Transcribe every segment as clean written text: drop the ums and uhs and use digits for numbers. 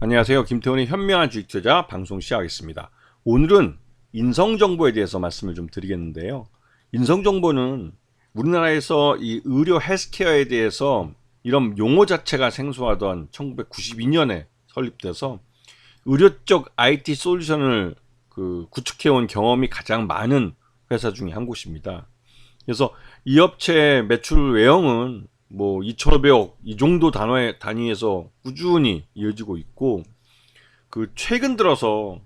안녕하세요. 김태훈의 현명한 주식투자 방송 시작하겠습니다. 오늘은 인성정보에 대해서 말씀을 좀 드리겠는데요. 인성정보는 우리나라에서 이 의료 헬스케어에 대해서 이런 용어 자체가 생소하던 1992년에 설립돼서 의료 쪽 IT 솔루션을 구축해온 경험이 가장 많은 회사 중에 한 곳입니다. 그래서 이 업체 매출 외형은 뭐 2,500억 이 정도 단위에서 꾸준히 이어지고 있고, 최근 들어서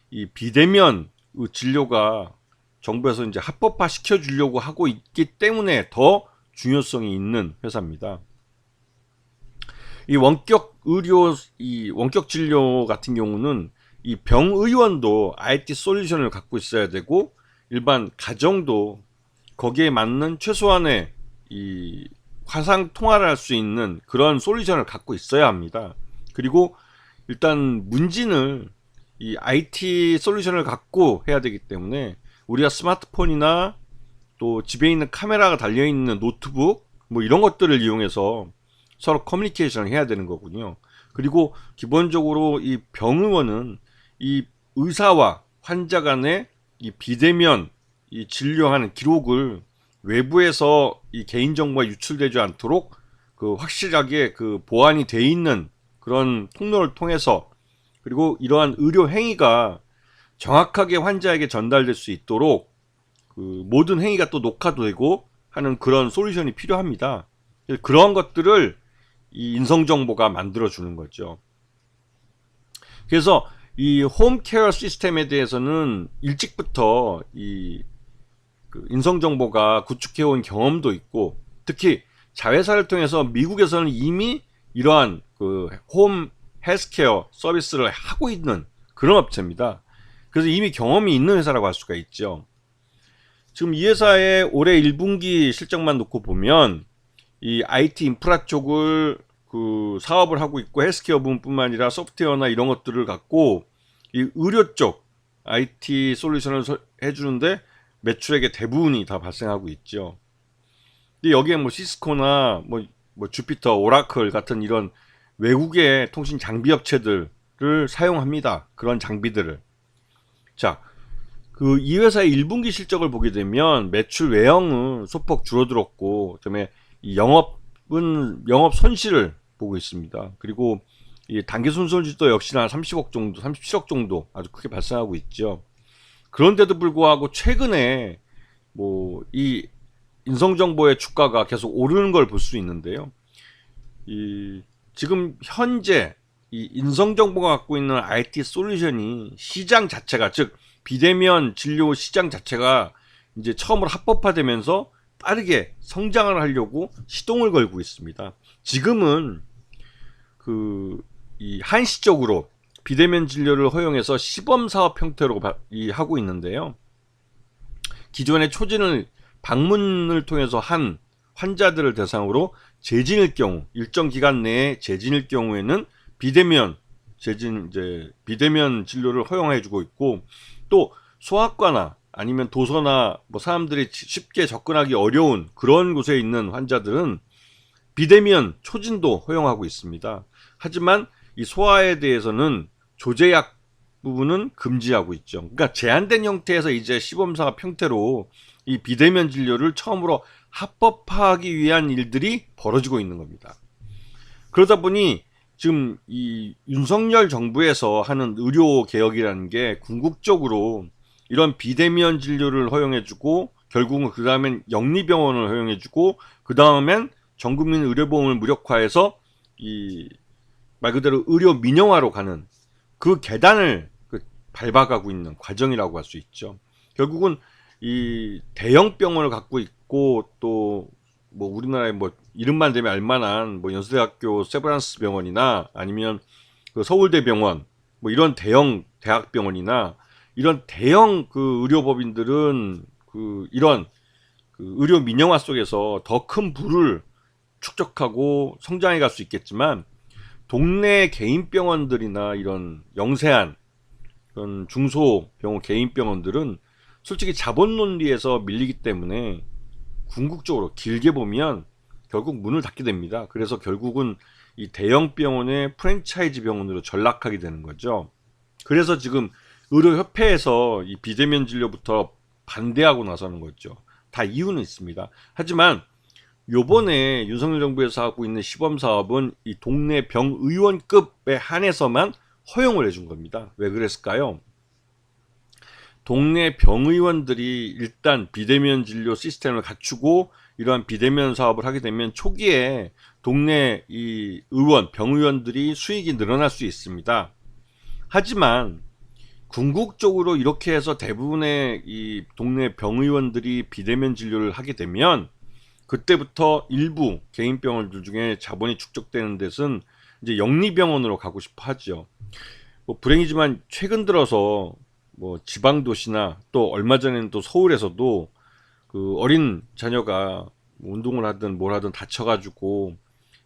이 비대면 진료가 정부에서 이제 합법화 시켜주려고 하고 있기 때문에 더 중요성이 있는 회사입니다. 이 원격 진료 같은 경우는 이 병의원도 IT 솔루션을 갖고 있어야 되고, 일반 가정도 거기에 맞는 최소한의 이 화상 통화를 할 수 있는 그런 솔루션을 갖고 있어야 합니다. 그리고 일단 문진을 이 IT 솔루션을 갖고 해야 되기 때문에 우리가 스마트폰이나 또 집에 있는 카메라가 달려있는 노트북 뭐 이런 것들을 이용해서 서로 커뮤니케이션을 해야 되는 거군요. 그리고 기본적으로 이 병의원은 이 의사와 환자 간의 이 비대면 이 진료하는 기록을 외부에서 이 개인정보가 유출되지 않도록 확실하게 보안이 돼 있는 그런 통로를 통해서, 그리고 이러한 의료 행위가 정확하게 환자에게 전달될 수 있도록 모든 행위가 또 녹화되고 하는 그런 솔루션이 필요합니다. 그런 것들을 이 인성정보가 만들어주는 거죠. 그래서 이 홈케어 시스템에 대해서는 일찍부터 이 인성정보가 구축해온 경험도 있고, 특히 자회사를 통해서 미국에서는 이미 이러한 홈 헬스케어 서비스를 하고 있는 그런 업체입니다. 그래서 이미 경험이 있는 회사라고 할 수가 있죠. 지금 이 회사의 올해 1분기 실적만 놓고 보면 이 IT 인프라 쪽을 사업을 하고 있고, 헬스케어 부분뿐만 아니라 소프트웨어나 이런 것들을 갖고 이 의료 쪽 IT 솔루션을 해주는데 매출액의 대부분이 다 발생하고 있죠. 근데 여기에 뭐 시스코나 뭐 주피터, 오라클 같은 이런 외국의 통신 장비 업체들을 사용합니다. 그런 장비들을. 자, 이 회사의 1분기 실적을 보게 되면 매출 외형은 소폭 줄어들었고, 그다음에 이 영업 손실을 보고 있습니다. 그리고 이 단기 순손실도 역시나 30억 정도, 37억 정도 아주 크게 발생하고 있죠. 그런데도 불구하고 최근에 뭐 이 인성정보의 주가가 계속 오르는 걸 볼 수 있는데요. 지금 현재 이 인성정보가 갖고 있는 IT 솔루션이 시장 자체가, 즉 비대면 진료 시장 자체가 이제 처음으로 합법화되면서 빠르게 성장을 하려고 시동을 걸고 있습니다. 지금은 이 한시적으로 비대면 진료를 허용해서 시범 사업 형태로 하고 있는데요. 기존의 초진을 방문을 통해서 한 환자들을 대상으로 재진일 경우, 일정 기간 내에 재진일 경우에는 비대면 진료를 허용해주고 있고, 또 소아과나 아니면 도서나 뭐 사람들이 쉽게 접근하기 어려운 그런 곳에 있는 환자들은 비대면 초진도 허용하고 있습니다. 하지만 이 소아에 대해서는 조제약 부분은 금지하고 있죠. 그러니까 제한된 형태에서 이제 시범사업 형태로 이 비대면 진료를 처음으로 합법화하기 위한 일들이 벌어지고 있는 겁니다. 그러다 보니 지금 이 윤석열 정부에서 하는 의료 개혁이라는 게 궁극적으로 이런 비대면 진료를 허용해주고, 결국은 그 다음엔 영리병원을 허용해주고, 그 다음엔 전국민 의료보험을 무력화해서 말 그대로 의료 민영화로 가는 그 계단을 밟아가고 있는 과정이라고 할 수 있죠. 결국은 이 대형 병원을 갖고 있고, 또 뭐 우리나라에 뭐 이름만 대면 알만한 뭐 연세대학교 세브란스 병원이나 아니면 서울대병원, 뭐 이런 대형 대학병원이나 이런 대형 의료법인들은 이런 의료 민영화 속에서 더 큰 부를 축적하고 성장해 갈 수 있겠지만, 동네 개인 병원들이나 이런 영세한 그런 중소병원 개인 병원들은 솔직히 자본 논리에서 밀리기 때문에 궁극적으로 길게 보면 결국 문을 닫게 됩니다. 그래서 결국은 이 대형 병원의 프랜차이즈 병원으로 전락하게 되는 거죠. 그래서 지금 의료협회에서 이 비대면 진료부터 반대하고 나서는 거죠. 다 이유는 있습니다. 하지만 요번에 윤석열 정부에서 하고 있는 시범 사업은 이 동네 병의원급에 한해서만 허용을 해준 겁니다. 왜 그랬을까요? 동네 병의원들이 일단 비대면 진료 시스템을 갖추고 이러한 비대면 사업을 하게 되면 초기에 동네 이 의원, 병의원들이 수익이 늘어날 수 있습니다. 하지만 궁극적으로 이렇게 해서 대부분의 이 동네 병의원들이 비대면 진료를 하게 되면 그때부터 일부 개인 병원들 중에 자본이 축적되는 데서는 이제 영리병원으로 가고 싶어 하죠. 뭐 불행이지만 최근 들어서 뭐 지방 도시나 또 얼마 전에는 또 서울에서도 그 어린 자녀가 뭐 운동을 하든 뭘 하든 다쳐가지고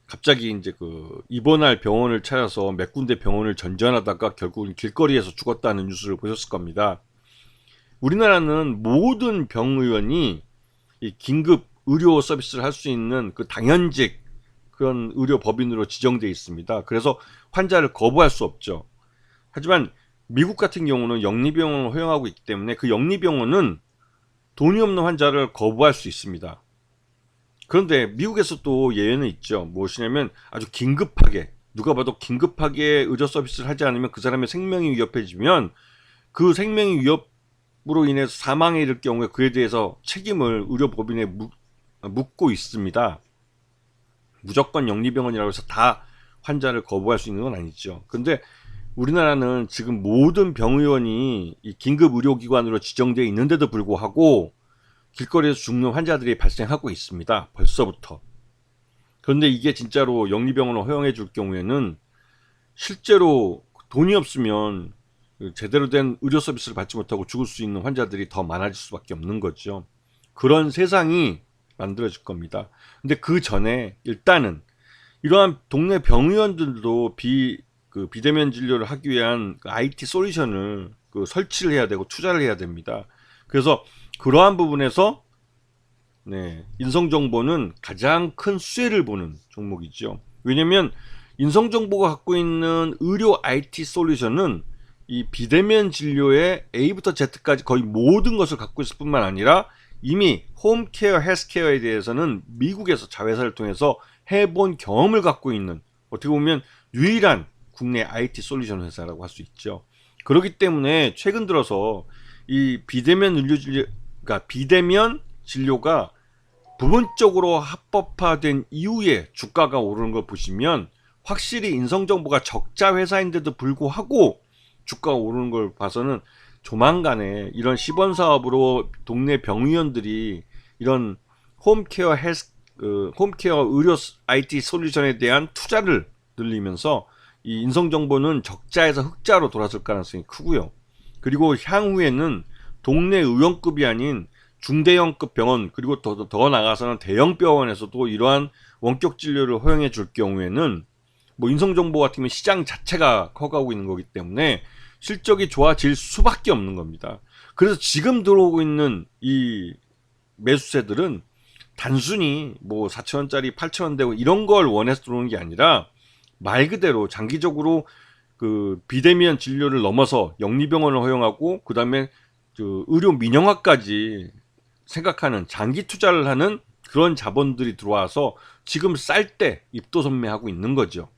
갑자기 이제 그 입원할 병원을 찾아서 몇 군데 병원을 전전하다가 결국은 길거리에서 죽었다는 뉴스를 보셨을 겁니다. 우리나라는 모든 병의원이 이 긴급 의료 서비스를 할 수 있는 그 당연직 그런 의료 법인으로 지정되어 있습니다. 그래서 환자를 거부할 수 없죠. 하지만 미국 같은 경우는 영리병원을 허용하고 있기 때문에 그 영리병원은 돈이 없는 환자를 거부할 수 있습니다. 그런데 미국에서 또 예외는 있죠. 무엇이냐면 아주 긴급하게 누가 봐도 긴급하게 의료 서비스를 하지 않으면 그 사람의 생명이 위협해지면 그 생명이 위협으로 인해서 사망에 이를 경우에 그에 대해서 책임을 의료법인에 묻고 있습니다. 무조건 영리병원이라고 해서 다 환자를 거부할 수 있는 건 아니죠. 근데 우리나라는 지금 모든 병의원이 이 긴급 의료기관으로 지정되어 있는데도 불구하고 길거리에서 죽는 환자들이 발생하고 있습니다. 벌써부터. 그런데 이게 진짜로 영리병원을 허용해 줄 경우에는 실제로 돈이 없으면 제대로 된 의료 서비스를 받지 못하고 죽을 수 있는 환자들이 더 많아질 수밖에 없는 거죠. 그런 세상이 만들어질 겁니다. 근데 그 전에 일단은 이러한 동네 병의원들도 비대면 진료를 하기 위한 그 IT 솔루션을 설치를 해야 되고 투자를 해야 됩니다. 그래서 그러한 부분에서 인성정보는 가장 큰 수혜를 보는 종목이죠. 왜냐하면 인성정보가 갖고 있는 의료 IT 솔루션은 이 비대면 진료의 A부터 Z까지 거의 모든 것을 갖고 있을 뿐만 아니라 이미 홈케어, 헬스케어에 대해서는 미국에서 자회사를 통해서 해본 경험을 갖고 있는 어떻게 보면 유일한 국내 IT 솔루션 회사라고 할 수 있죠. 그렇기 때문에 최근 들어서 이 비대면 의료 진료, 그러니까 비대면 진료가 부분적으로 합법화된 이후에 주가가 오르는 걸 보시면 확실히 인성정보가 적자 회사인데도 불구하고 주가가 오르는 걸 봐서는 조만간에 이런 시범 사업으로 동네 병의원들이 이런 홈케어 의료 IT 솔루션에 대한 투자를 늘리면서 이 인성정보는 적자에서 흑자로 돌아설 가능성이 크고요. 그리고 향후에는 동네 의원급이 아닌 중대형급 병원 그리고 더 나아가서는 대형 병원에서도 이러한 원격 진료를 허용해 줄 경우에는 뭐 인성정보 같으면 시장 자체가 커가고 있는 거기 때문에 실적이 좋아질 수밖에 없는 겁니다. 그래서 지금 들어오고 있는 이 매수세들은 단순히 뭐 4,000원짜리 8,000원 되고 이런 걸 원해서 들어오는 게 아니라 말 그대로 장기적으로 그 비대면 진료를 넘어서 영리병원을 허용하고 그 다음에 그 의료 민영화까지 생각하는 장기 투자를 하는 그런 자본들이 들어와서 지금 쌀 때 입도선매하고 있는 거죠.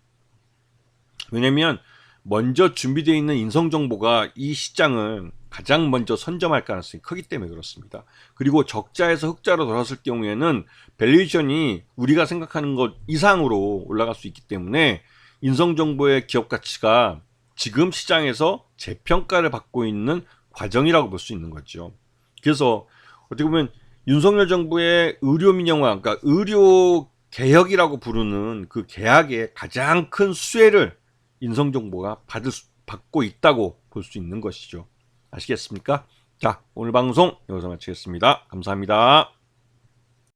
왜냐면 먼저 준비되어 있는 인성정보가 이 시장을 가장 먼저 선점할 가능성이 크기 때문에 그렇습니다. 그리고 적자에서 흑자로 돌아설 경우에는 밸류에이션이 우리가 생각하는 것 이상으로 올라갈 수 있기 때문에 인성정보의 기업 가치가 지금 시장에서 재평가를 받고 있는 과정이라고 볼 수 있는 거죠. 그래서 어떻게 보면 윤석열 정부의 의료 민영화, 그러니까 의료 개혁이라고 부르는 그 개혁의 가장 큰 수혜를 인성정보가 받고 있다고 볼 수 있는 것이죠. 아시겠습니까? 자, 오늘 방송 여기서 마치겠습니다. 감사합니다.